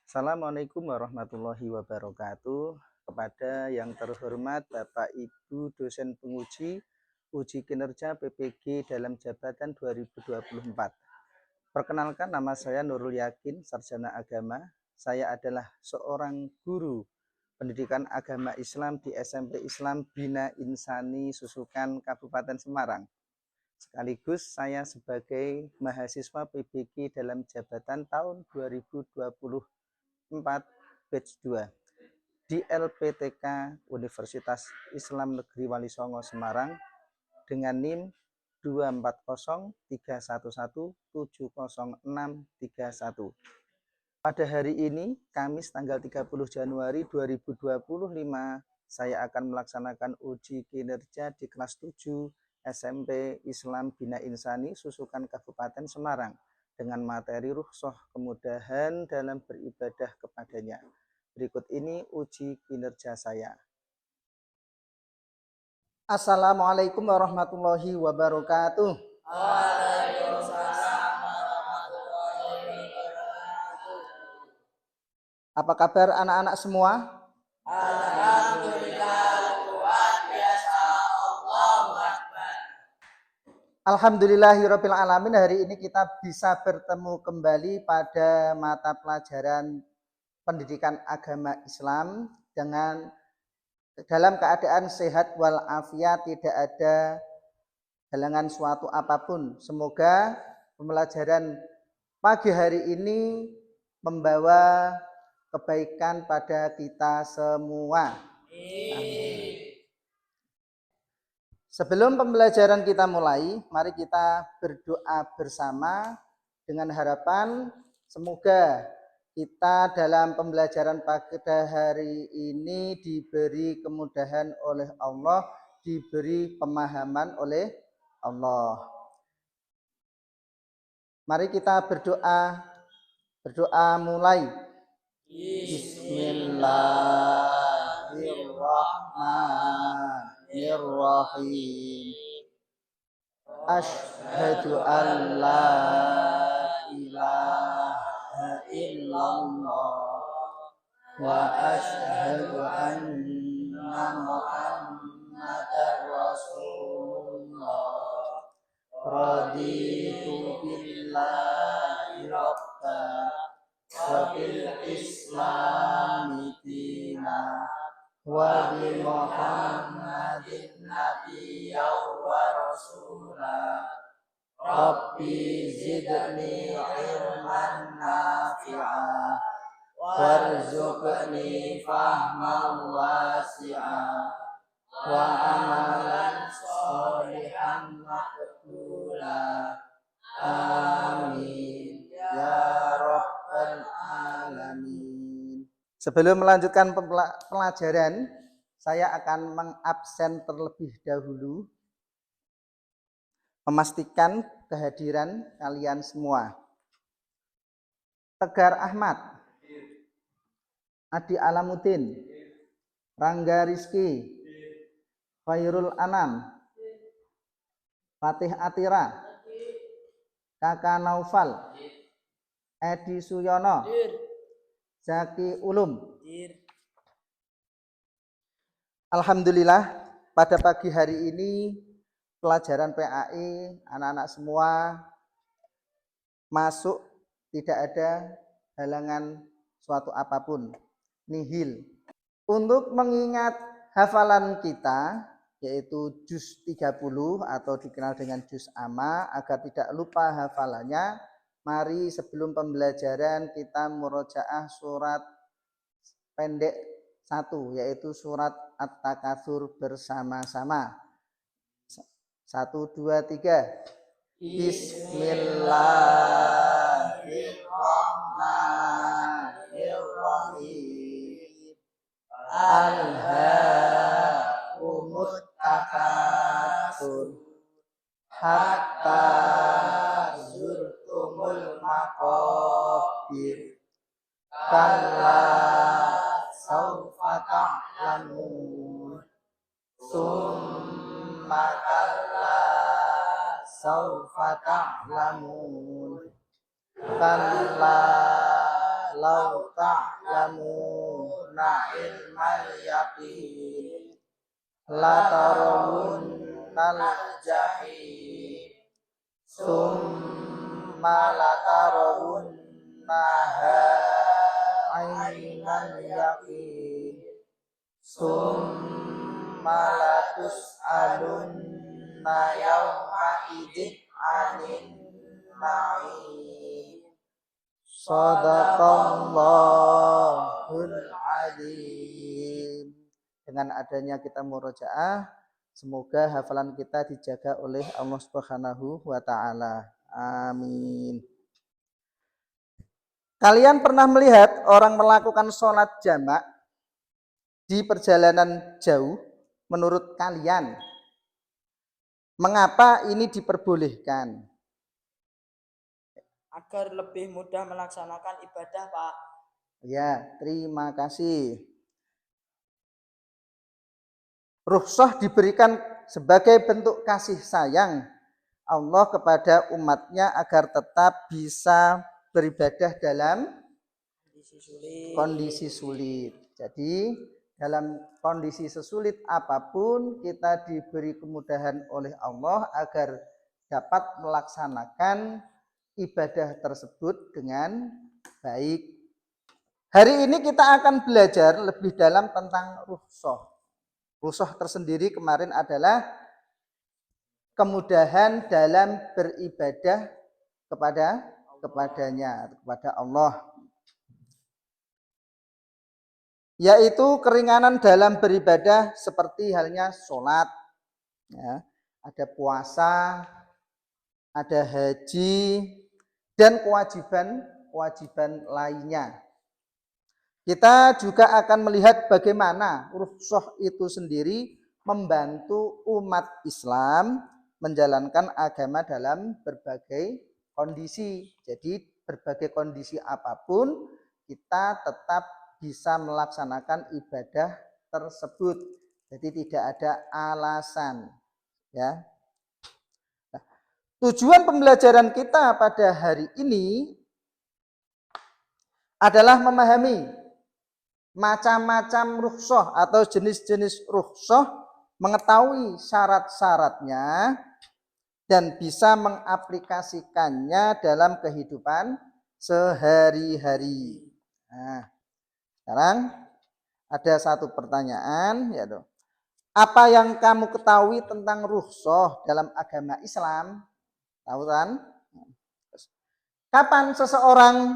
Assalamualaikum warahmatullahi wabarakatuh. Kepada yang terhormat Bapak Ibu dosen penguji uji kinerja PPG dalam jabatan 2024. Perkenalkan, nama saya Nurul Yakin, sarjana agama. Saya adalah seorang guru pendidikan agama Islam di SMP Islam Bina Insani Susukan Kabupaten Semarang. Sekaligus saya sebagai mahasiswa PPG dalam jabatan tahun 2024 batch 2 di LPTK Universitas Islam Negeri Wali Songo Semarang dengan NIM 24031170631. Pada hari ini, Kamis tanggal 30 Januari 2025, saya akan melaksanakan uji kinerja di kelas 7 SMP Islam Bina Insani Susukan Kabupaten Semarang dengan materi rukhsah kemudahan dalam beribadah kepadanya. Berikut ini uji kinerja saya. Assalamualaikum warahmatullahi wabarakatuh. Waalaikumsalam warahmatullahi wabarakatuh. Apa kabar anak-anak semua? Alhamdulillah, luar biasa. Allahu Akbar. Alhamdulillahirabbil alamin. Hari ini kita bisa bertemu kembali pada mata pelajaran pendidikan agama Islam dengan dalam keadaan sehat walafiat, tidak ada halangan suatu apapun. Semoga pembelajaran pagi hari ini membawa kebaikan pada kita semua. Amin. Sebelum pembelajaran kita mulai, mari kita berdoa bersama dengan harapan semoga kita dalam pembelajaran pada hari ini diberi kemudahan oleh Allah, diberi pemahaman oleh Allah. Mari kita berdoa mulai. Bismillahirrahmanirrahim. Asyhadu an la ilaha illallah wa asyhadu anna Muhammadar Rasulullah. Raditu billahi rabban wa bil islami dina wa bi Muhammadin nabiyyan wa rasula. Rabbi zidni ilman nafi'a warzuqni fahman wasi'a wa amalan sholihan maqbula. Amin ya rabbal alamin. Sebelum melanjutkan pelajaran, saya akan mengabsen terlebih dahulu, memastikan kehadiran kalian semua. Tegar Ahmad, Adi Alamuddin, Rangga Rizky, Khairul Anam, Fatih Atira, Kakak Naufal, Edi Suyono, Zaki Ulum. Alhamdulillah, pada pagi hari ini pelajaran PAI anak-anak semua masuk, tidak ada halangan suatu apapun, nihil. Untuk mengingat hafalan kita, yaitu juz 30 atau dikenal dengan juz amma, agar tidak lupa hafalannya, mari sebelum pembelajaran kita murojaah surat pendek 1, yaitu surat At-Takatsur bersama-sama. 1, 2, 3. Bismillahirrahmanirrahim. Alhaakumut takatsur hatta zurtumul maqabir. Kalla saufa ta'lamun. Summa kalla saufa ta'lamun. Kalla lau ta'lamuna ilmal yaqin latarawunnal jahim summa latarawunnaha ainal yaqin summa latus'alunna yawma idzin 'anil na'im. Shadaqallahul adzim. Dengan adanya kita murojaah, semoga hafalan kita dijaga oleh Allah Subhanahu wa taala. Amin. Kalian pernah melihat orang melakukan sholat jamak di perjalanan jauh? Menurut kalian, mengapa ini diperbolehkan? Agar lebih mudah melaksanakan ibadah, Pak. Ya, terima kasih. Rukhsah diberikan sebagai bentuk kasih sayang Allah kepada umatnya agar tetap bisa beribadah dalam kondisi sulit. Jadi dalam kondisi sesulit apapun kita diberi kemudahan oleh Allah agar dapat melaksanakan ibadah tersebut dengan baik. Hari ini kita akan belajar lebih dalam tentang rukhsah. Rukhsah tersendiri kemarin adalah kemudahan dalam beribadah kepadanya, kepada Allah. Yaitu keringanan dalam beribadah seperti halnya sholat, ya, ada puasa, ada haji, dan kewajiban lainnya. Kita juga akan melihat bagaimana rukhsah itu sendiri membantu umat Islam menjalankan agama dalam berbagai kondisi. Jadi berbagai kondisi apapun kita tetap bisa melaksanakan ibadah tersebut. Jadi tidak ada alasan, ya. Nah, tujuan pembelajaran kita pada hari ini adalah memahami macam-macam rukhsah atau jenis-jenis rukhsah, mengetahui syarat-syaratnya dan bisa mengaplikasikannya dalam kehidupan sehari-hari. Nah, sekarang ada satu pertanyaan, yaitu apa yang kamu ketahui tentang rukhsah dalam agama Islam? Tahu kan? Kapan seseorang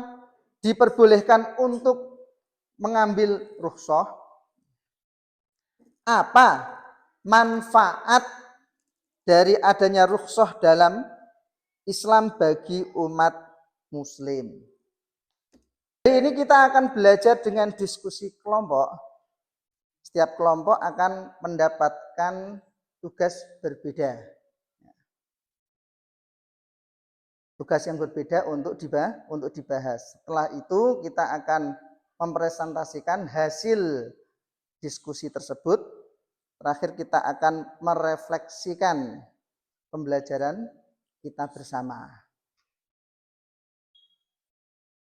diperbolehkan untuk mengambil rukhsah? Apa manfaat dari adanya rukhsah dalam Islam bagi umat muslim? Hari ini kita akan belajar dengan diskusi kelompok. Setiap kelompok akan mendapatkan tugas berbeda. Tugas yang berbeda untuk dibahas. Setelah itu kita akan mempresentasikan hasil diskusi tersebut. Terakhir kita akan merefleksikan pembelajaran kita bersama.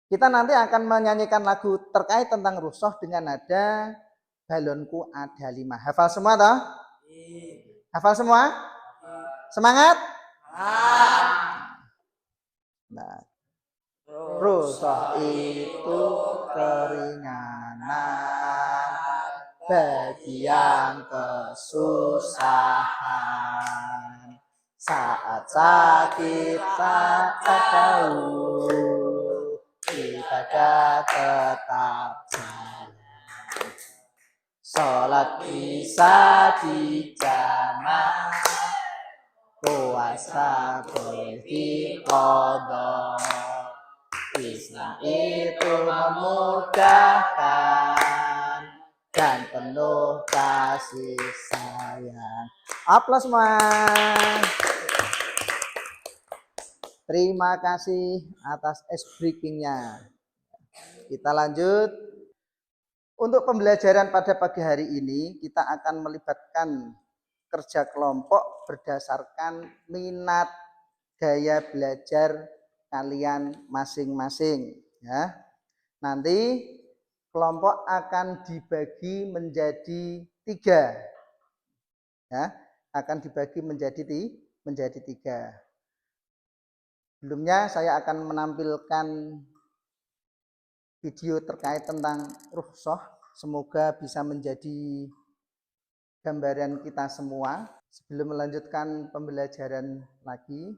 Kita nanti akan menyanyikan lagu terkait tentang rukhsah dengan nada Balonku Ada 5. Hafal semua toh? Hafal semua? Semangat? Nah, rukhsah itu keringanan bagi yang kesusahan, saat sakit, saat tahu ibadah tetap jalan. Sholat bisa dijamak, puasa boleh diqadha. Islam itu memudahkan dan penuh kasih sayang. Aplaus semua. Terima kasih atas ice breakingnya. Kita lanjut. Untuk pembelajaran pada pagi hari ini kita akan melibatkan kerja kelompok berdasarkan minat gaya belajar kalian masing-masing, ya. Nanti kelompok akan dibagi menjadi 3. Ya, akan dibagi menjadi 3. Sebelumnya saya akan menampilkan video terkait tentang rukhsah. Semoga bisa menjadi gambaran kita semua. Sebelum melanjutkan pembelajaran lagi,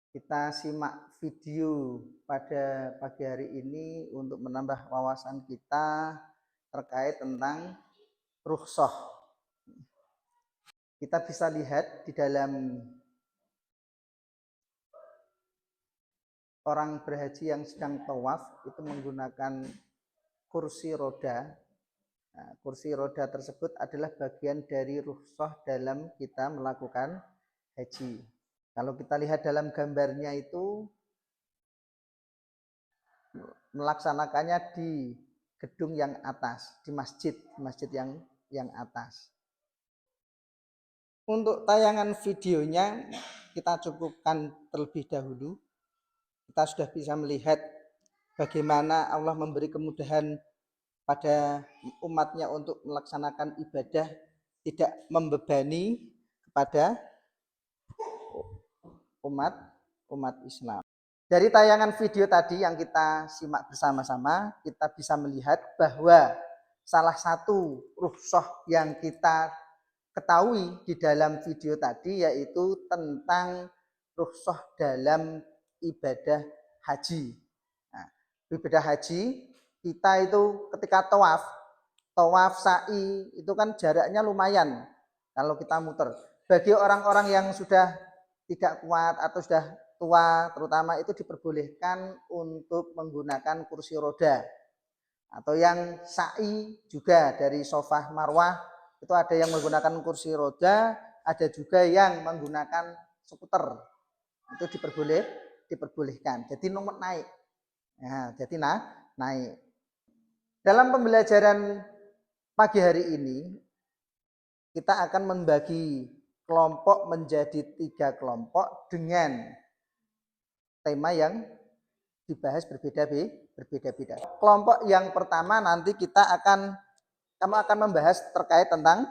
kita simak video pada pagi hari ini untuk menambah wawasan kita terkait tentang rukhsah. Kita bisa lihat di dalam orang berhaji yang sedang tawaf itu menggunakan kursi roda. Nah, kursi roda tersebut adalah bagian dari rukhsah dalam kita melakukan haji. Kalau kita lihat dalam gambarnya itu melaksanakannya di gedung yang atas, di masjid yang atas. Untuk tayangan videonya kita cukupkan terlebih dahulu. Kita sudah bisa melihat bagaimana Allah memberi kemudahan pada umatnya untuk melaksanakan ibadah, tidak membebani kepada umat Islam. Dari tayangan video tadi yang kita simak bersama-sama, kita bisa melihat bahwa salah satu rukhsah yang kita ketahui di dalam video tadi yaitu tentang rukhsah dalam ibadah haji. Nah, ibadah haji kita itu ketika tawaf sa'i itu kan jaraknya lumayan kalau kita muter. Bagi orang-orang yang sudah tidak kuat atau sudah tua terutama itu diperbolehkan untuk menggunakan kursi roda. Atau yang sa'i juga dari Sofah Marwah itu ada yang menggunakan kursi roda, ada juga yang menggunakan skuter. Itu diperbolehkan. Jadi nomor naik. Nah, jadi naik. Dalam pembelajaran pagi hari ini kita akan membagi kelompok menjadi 3 kelompok dengan tema yang dibahas berbeda-beda. Kelompok yang pertama nanti kamu akan membahas terkait tentang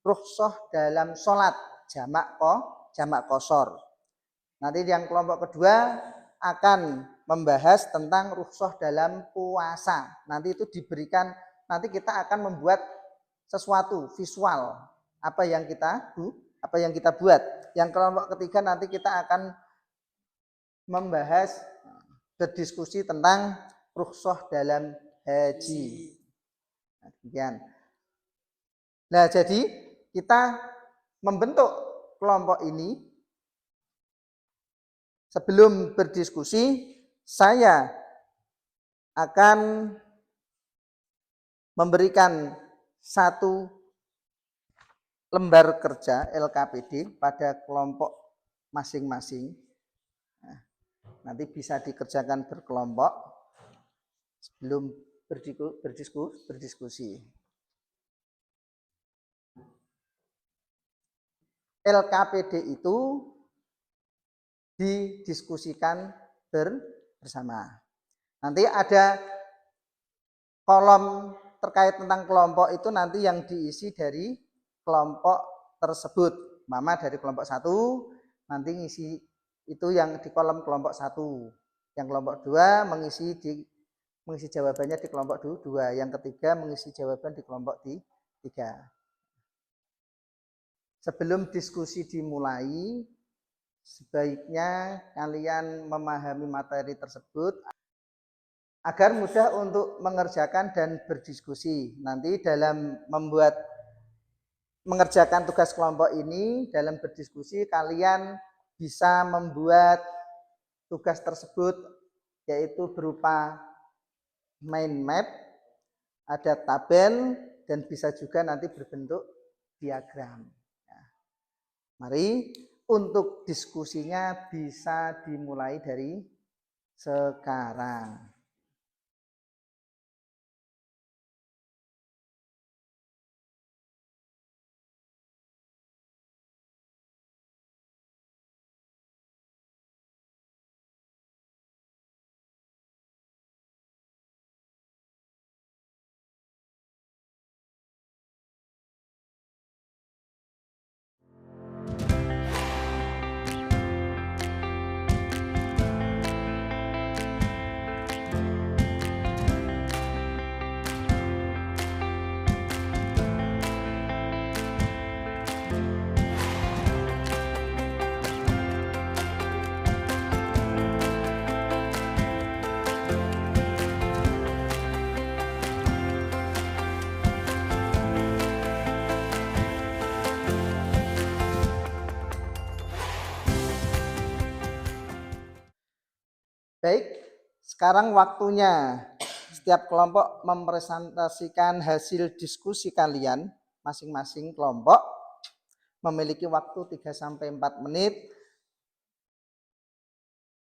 rukhsah dalam sholat jamak qashar. Nanti yang kelompok kedua akan membahas tentang rukhsah dalam puasa. Nanti itu diberikan, nanti kita akan membuat sesuatu visual apa yang kita buat. Yang kelompok ketiga nanti kita akan membahas berdiskusi tentang rukhsah dalam haji. Nah, jadi kita membentuk kelompok ini. Sebelum berdiskusi, saya akan memberikan satu lembar kerja LKPD pada kelompok masing-masing. Nah, nanti bisa dikerjakan berkelompok sebelum berdiskusi. LKPD itu didiskusikan bersama. Nanti ada kolom terkait tentang kelompok itu nanti yang diisi dari kelompok tersebut. Mama dari kelompok 1 nanti ngisi itu yang di kolom kelompok 1. Yang kelompok 2 mengisi jawabannya di kelompok 2. Yang ketiga mengisi jawaban di kelompok 3. Sebelum diskusi dimulai, sebaiknya kalian memahami materi tersebut agar mudah untuk mengerjakan dan berdiskusi. Nanti dalam mengerjakan tugas kelompok ini, dalam berdiskusi kalian bisa membuat tugas tersebut yaitu berupa mind map, ada tabel, dan bisa juga nanti berbentuk diagram. Mari untuk diskusinya bisa dimulai dari sekarang. Baik, sekarang waktunya setiap kelompok mempresentasikan hasil diskusi kalian. Masing-masing kelompok memiliki waktu 3-4 menit.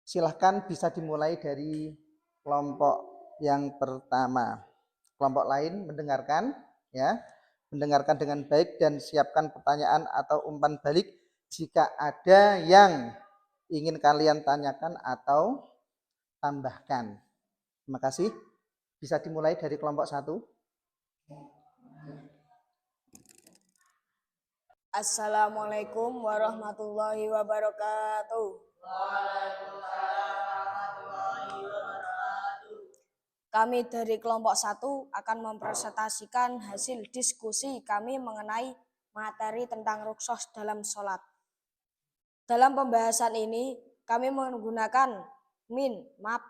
Silahkan bisa dimulai dari kelompok yang pertama. Kelompok lain mendengarkan, ya, mendengarkan dengan baik dan siapkan pertanyaan atau umpan balik jika ada yang ingin kalian tanyakan atau tambahkan. Terima kasih. Bisa dimulai dari kelompok 1. Assalamualaikum warahmatullahi wabarakatuh. Kami dari kelompok 1 akan mempresentasikan hasil diskusi kami mengenai materi tentang rukhsah dalam sholat. Dalam pembahasan ini, kami menggunakan map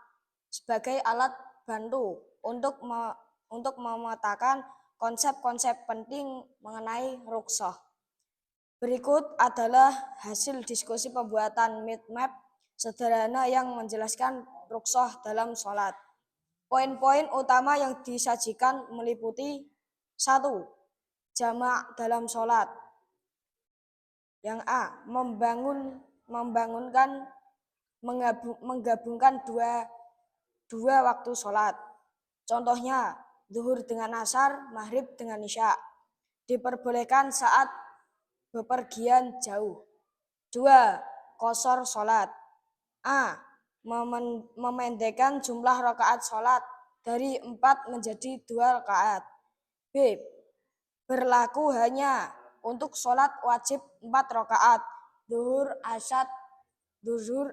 sebagai alat bantu untuk memetakan konsep-konsep penting mengenai rukhsah. Berikut adalah hasil diskusi pembuatan map sederhana yang menjelaskan rukhsah dalam sholat. Poin-poin utama yang disajikan meliputi 1. Jamak dalam sholat. Yang A. Menggabungkan dua waktu sholat. Contohnya, zuhur dengan asar, maghrib dengan isya. Diperbolehkan saat bepergian jauh. 2. Qashar sholat. A. Memendekkan jumlah rakaat sholat dari 4 menjadi 2 rakaat. B. Berlaku hanya untuk sholat wajib 4 rakaat, zuhur,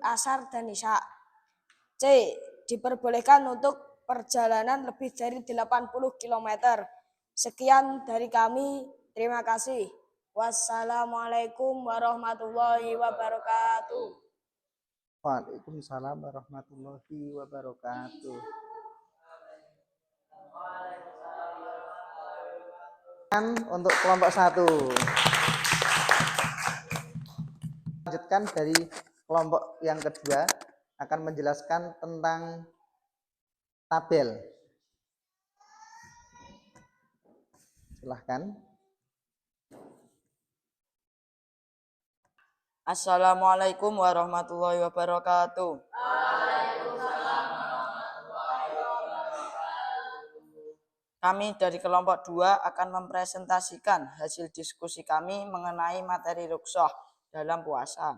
asar, dan isya. C. Diperbolehkan untuk perjalanan lebih dari 80 km. Sekian dari kami, terima kasih. Wassalamualaikum warahmatullahi wabarakatuh. Waalaikumsalam warahmatullahi wabarakatuh. Untuk kelompok 1. Lanjutkan dari kelompok yang kedua akan menjelaskan tentang tabel. Silahkan. Assalamualaikum warahmatullahi wabarakatuh. Kami dari kelompok 2 akan mempresentasikan hasil diskusi kami mengenai materi rukhsah dalam puasa.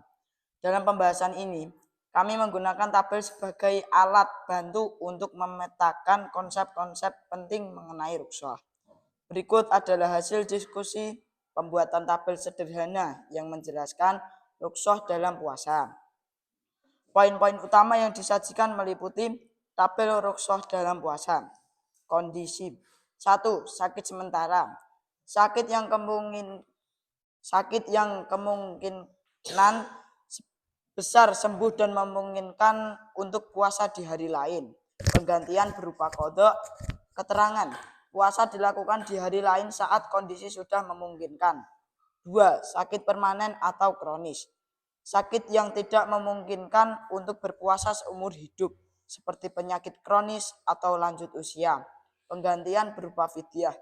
Dalam pembahasan ini, kami menggunakan tabel sebagai alat bantu untuk memetakan konsep-konsep penting mengenai rukhsah. Berikut adalah hasil diskusi pembuatan tabel sederhana yang menjelaskan rukhsah dalam puasa. Poin-poin utama yang disajikan meliputi tabel rukhsah dalam puasa. Kondisi 1. Sakit sementara. Sakit yang kemungkinan besar sembuh dan memungkinkan untuk puasa di hari lain. Penggantian berupa qadha. Keterangan, puasa dilakukan di hari lain saat kondisi sudah memungkinkan. 2. Sakit permanen atau kronis. Sakit yang tidak memungkinkan untuk berpuasa seumur hidup, seperti penyakit kronis atau lanjut usia. Penggantian berupa fidyah.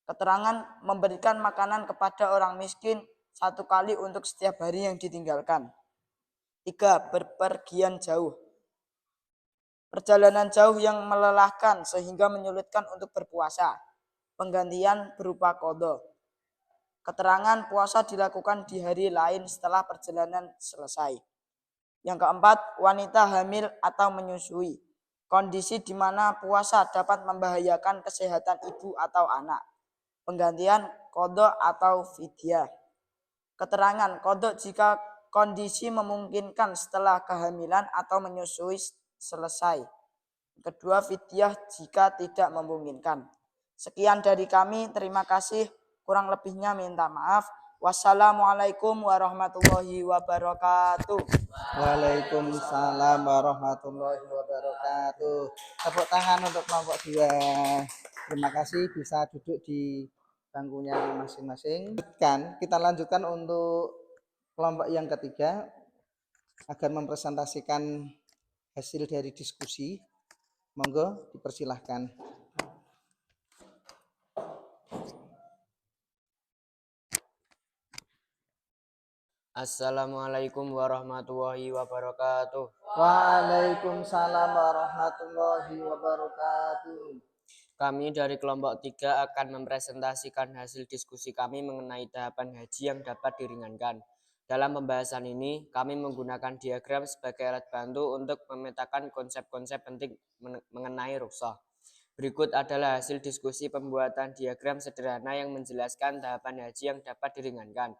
Keterangan, memberikan makanan kepada orang miskin 1 kali untuk setiap hari yang ditinggalkan. 3. Berpergian jauh. Perjalanan jauh yang melelahkan sehingga menyulitkan untuk berpuasa. Penggantian berupa qadha. Keterangan, puasa dilakukan di hari lain setelah perjalanan selesai. Yang keempat, wanita hamil atau menyusui. Kondisi di mana puasa dapat membahayakan kesehatan ibu atau anak. Penggantian qadha atau fidyah. Keterangan, qadha jika kondisi memungkinkan setelah kehamilan atau menyusui selesai. Kedua, fidyah jika tidak memungkinkan. Sekian dari kami, terima kasih. Kurang lebihnya minta maaf. Wassalamualaikum warahmatullahi wabarakatuh. Waalaikumsalam warahmatullahi wabarakatuh. Tepuk tangan untuk kelompok 2. Terima kasih, bisa duduk di bangkunya masing-masing. Kita lanjutkan untuk kelompok yang ketiga agar mempresentasikan hasil dari diskusi. Monggo dipersilahkan. Assalamualaikum warahmatullahi wabarakatuh. Waalaikumsalam warahmatullahi wabarakatuh. Kami dari kelompok 3 akan mempresentasikan hasil diskusi kami mengenai tahapan haji yang dapat diringankan. Dalam pembahasan ini, kami menggunakan diagram sebagai alat bantu untuk memetakan konsep-konsep penting mengenai rukhsah. Berikut adalah hasil diskusi pembuatan diagram sederhana yang menjelaskan tahapan haji yang dapat diringankan.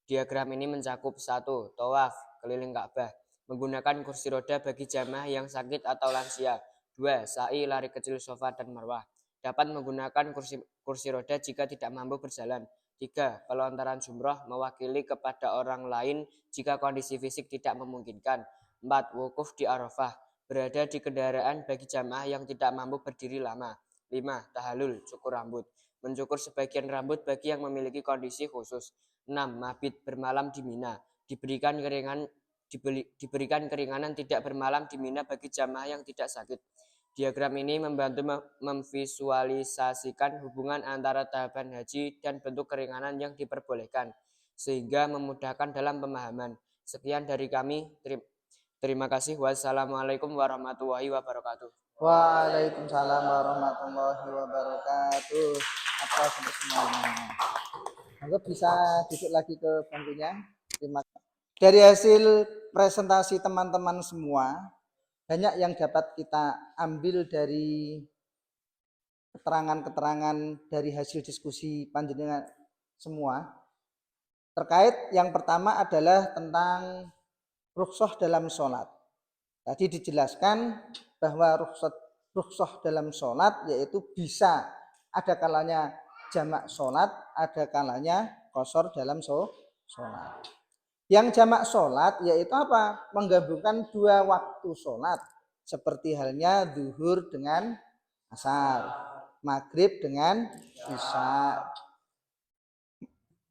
Diagram ini mencakup 1. Tawaf, keliling Ka'bah, menggunakan kursi roda bagi jamaah yang sakit atau lansia. 2. Sa'i, lari kecil Safa dan Marwah, dapat menggunakan kursi roda jika tidak mampu berjalan. 3. Pelontaran jumroh, mewakili kepada orang lain jika kondisi fisik tidak memungkinkan. 4. Wukuf di Arafah, berada di kendaraan bagi jamaah yang tidak mampu berdiri lama. 5. Tahallul, cukur rambut, mencukur sebagian rambut bagi yang memiliki kondisi khusus. 6. Mabit, bermalam di Mina, diberikan keringanan tidak bermalam di Mina bagi jamaah yang tidak sakit. Diagram ini membantu memvisualisasikan hubungan antara tahapan haji dan bentuk keringanan yang diperbolehkan, sehingga memudahkan dalam pemahaman. Sekian dari kami. Terima kasih. Wassalamualaikum warahmatullahi wabarakatuh. Waalaikumsalam warahmatullahi wabarakatuh. Atas untuk semuanya. Monggo bisa duduk lagi ke bangkunya. Terima kasih. Dari hasil presentasi teman-teman semua, banyak yang dapat kita ambil dari keterangan-keterangan dari hasil diskusi panjenengan semua. Terkait yang pertama adalah tentang rukhsah dalam sholat. Tadi dijelaskan bahwa rukhsah dalam sholat yaitu bisa ada kalanya jamak sholat, ada kalanya qashar dalam sholat. Yang jamak sholat yaitu apa? Menggabungkan dua waktu sholat, seperti halnya zuhur dengan asar, maghrib dengan isya.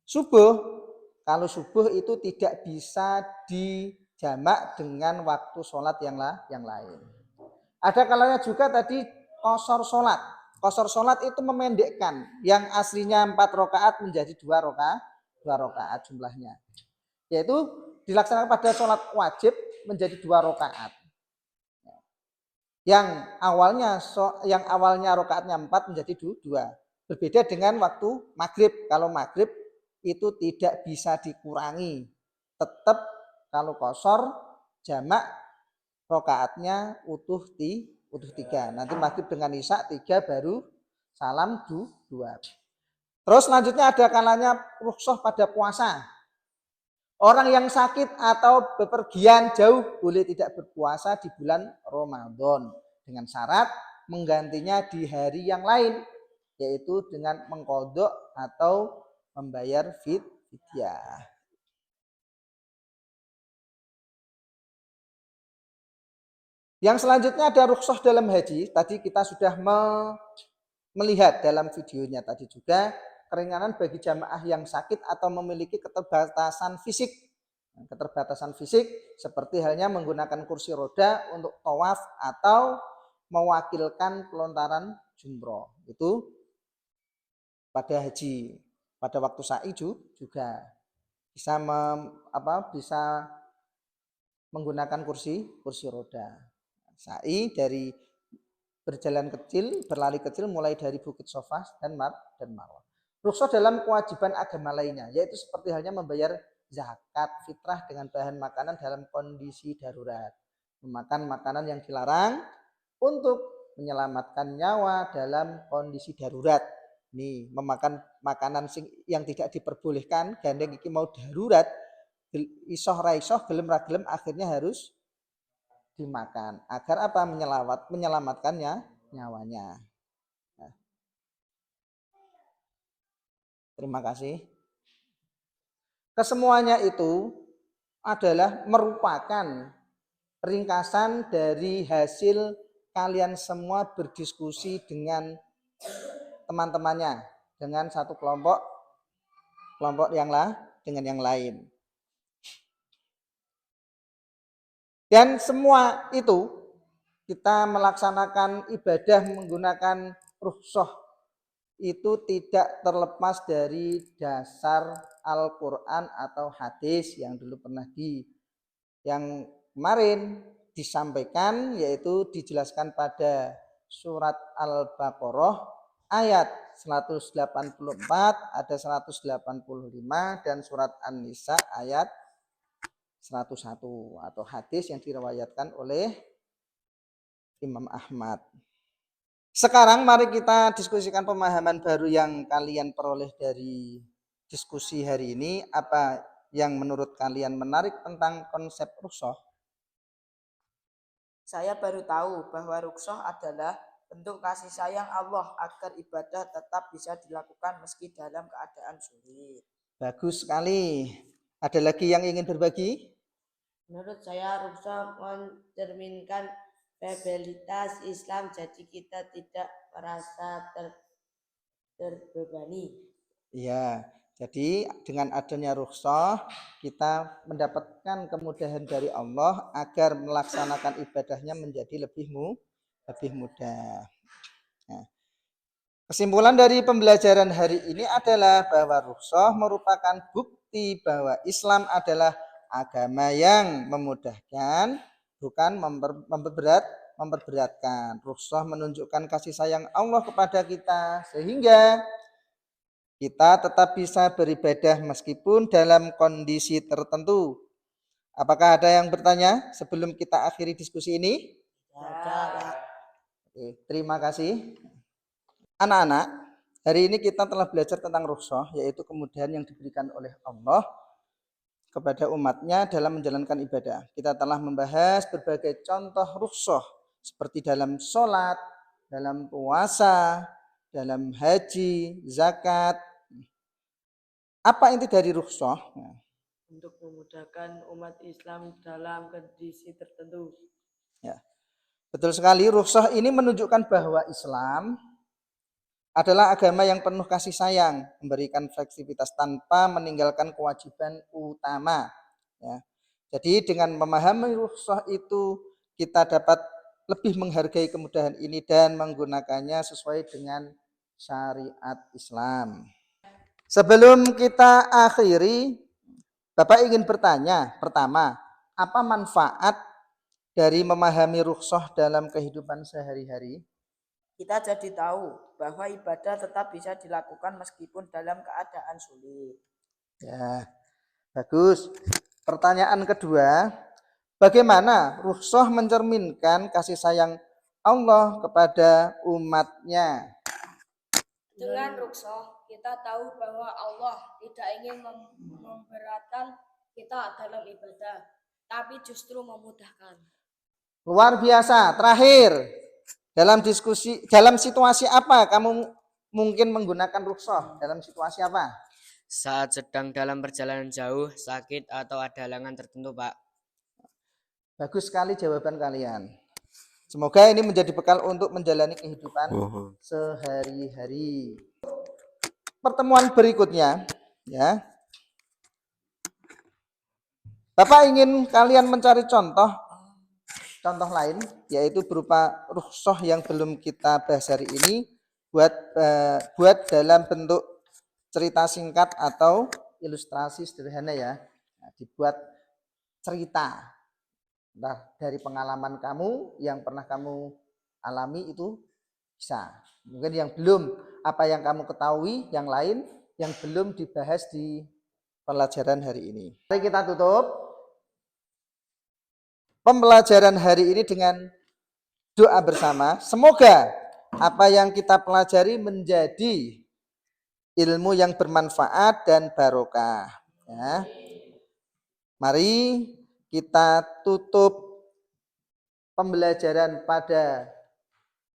Subuh, kalau subuh itu tidak bisa dijamak dengan waktu sholat yang lain. Ada kalanya juga tadi qashar sholat. Qashar sholat itu memendekkan yang aslinya 4 rakaat menjadi 2 rakaat jumlahnya. Yaitu dilaksanakan pada sholat wajib menjadi 2 rakaat. Yang awalnya rakaatnya 4 menjadi 2. Berbeda dengan waktu maghrib. Kalau maghrib itu tidak bisa dikurangi. Tetap kalau qashar jamak rakaatnya utuh 3. Nanti maghrib dengan isya 3 baru salam 2. Terus selanjutnya ada kalanya rukhsah pada puasa. Orang yang sakit atau bepergian jauh boleh tidak berpuasa di bulan Ramadan dengan syarat menggantinya di hari yang lain, yaitu dengan mengqadha atau membayar fidyah. Yang selanjutnya ada rukhsah dalam haji. Tadi kita sudah melihat dalam videonya tadi juga keringanan bagi jamaah yang sakit atau memiliki keterbatasan fisik. Keterbatasan fisik seperti halnya menggunakan kursi roda untuk tawaf atau mewakilkan pelontaran jumroh. Itu pada haji. Pada waktu sa'i juga bisa bisa menggunakan kursi roda. Sa'i dari berjalan kecil, berlari kecil mulai dari Bukit Safa dan Marwah. Rukhsah dalam kewajiban agama lainnya, yaitu seperti halnya membayar zakat fitrah dengan bahan makanan dalam kondisi darurat. Memakan makanan yang dilarang untuk menyelamatkan nyawa dalam kondisi darurat. Nih, memakan makanan yang tidak diperbolehkan, gandeng iki mau darurat, isoh ra isoh, gelem ra gelem akhirnya harus dimakan agar apa? Menyelamatkannya nyawanya. Nah. Terima kasih. Kesemuanya itu adalah merupakan ringkasan dari hasil kalian semua berdiskusi dengan teman-temannya, dengan satu kelompok dengan yang lain. Dan semua itu kita melaksanakan ibadah menggunakan rukhsah itu tidak terlepas dari dasar Al-Quran atau hadis yang dulu pernah yang kemarin disampaikan, yaitu dijelaskan pada surat Al-Baqarah ayat 184, ada 185, dan surat An-Nisa ayat 101, atau hadis yang diriwayatkan oleh Imam Ahmad. Sekarang mari kita diskusikan pemahaman baru yang kalian peroleh dari diskusi hari ini. Apa yang menurut kalian menarik tentang konsep rukhsah? Saya baru tahu bahwa rukhsah adalah bentuk kasih sayang Allah agar ibadah tetap bisa dilakukan meski dalam keadaan sulit. Bagus sekali. Ada lagi yang ingin berbagi? Menurut saya rukhsah mencerminkan rebelitas Islam, jadi kita tidak merasa terbebani. Ya, jadi dengan adanya rukhsah kita mendapatkan kemudahan dari Allah agar melaksanakan ibadahnya menjadi lebih mudah. Nah, kesimpulan dari pembelajaran hari ini adalah bahwa rukhsah merupakan bukti bahwa Islam adalah agama yang memudahkan, bukan memperberatkan. Rukhsah menunjukkan kasih sayang Allah kepada kita sehingga kita tetap bisa beribadah meskipun dalam kondisi tertentu. Apakah ada yang bertanya sebelum kita akhiri diskusi ini? Oke, terima kasih. Anak-anak, hari ini kita telah belajar tentang rukhsah, yaitu kemudahan yang diberikan oleh Allah kepada umatnya dalam menjalankan ibadah. Kita telah membahas berbagai contoh rukhsah seperti dalam sholat, dalam puasa, dalam haji, zakat. Apa inti dari rukhsah? Untuk memudahkan umat Islam dalam kondisi tertentu. Ya, betul sekali. Rukhsah ini menunjukkan bahwa Islam adalah agama yang penuh kasih sayang, memberikan fleksibilitas tanpa meninggalkan kewajiban utama. Ya. Jadi dengan memahami rukhsah itu kita dapat lebih menghargai kemudahan ini dan menggunakannya sesuai dengan syariat Islam. Sebelum kita akhiri, Bapak ingin bertanya, pertama, apa manfaat dari memahami rukhsah dalam kehidupan sehari-hari? Kita jadi tahu bahwa ibadah tetap bisa dilakukan meskipun dalam keadaan sulit. Ya, bagus. Pertanyaan kedua, bagaimana rukhsah mencerminkan kasih sayang Allah kepada umatnya? Dengan rukhsah, kita tahu bahwa Allah tidak ingin memberatkan kita dalam ibadah, tapi justru memudahkan. Luar biasa. Terakhir, dalam situasi apa kamu mungkin menggunakan rukhsah? Dalam situasi apa? Saat sedang dalam perjalanan jauh, sakit, atau ada halangan tertentu, Pak. Bagus sekali jawaban kalian. Semoga ini menjadi bekal untuk menjalani kehidupan sehari-hari. Pertemuan berikutnya, ya. Bapak ingin kalian mencari contoh lain, yaitu berupa rukhsah yang belum kita bahas hari ini, buat dalam bentuk cerita singkat atau ilustrasi sederhana ya. Nah, dibuat cerita. Nah, dari pengalaman kamu yang pernah kamu alami itu bisa. Mungkin yang belum, apa yang kamu ketahui, yang lain yang belum dibahas di pelajaran hari ini. Mari kita tutup pembelajaran hari ini dengan doa bersama. Semoga apa yang kita pelajari menjadi ilmu yang bermanfaat dan barokah. Ya. Mari kita tutup pembelajaran pada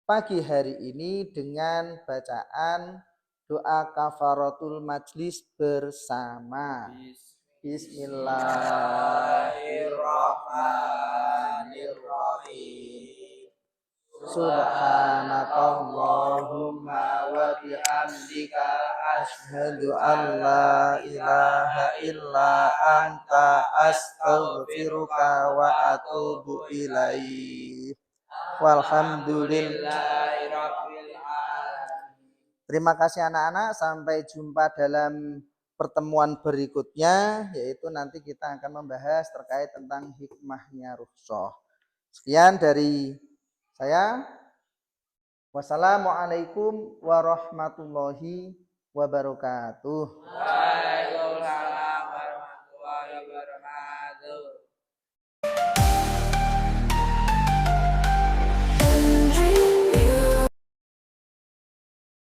pagi hari ini dengan bacaan doa kafaratul majlis bersama. Bismillahirrahmanirrahim. Subhanakallahumma wa bihamdika asyhadu an la ilaha illa anta astaghfiruka wa atubu ilaik. Terima kasih anak-anak, sampai jumpa dalam pertemuan berikutnya, yaitu nanti kita akan membahas terkait tentang hikmahnya rukhsah. Sekian dari saya. Wassalamualaikum warahmatullahi wabarakatuh.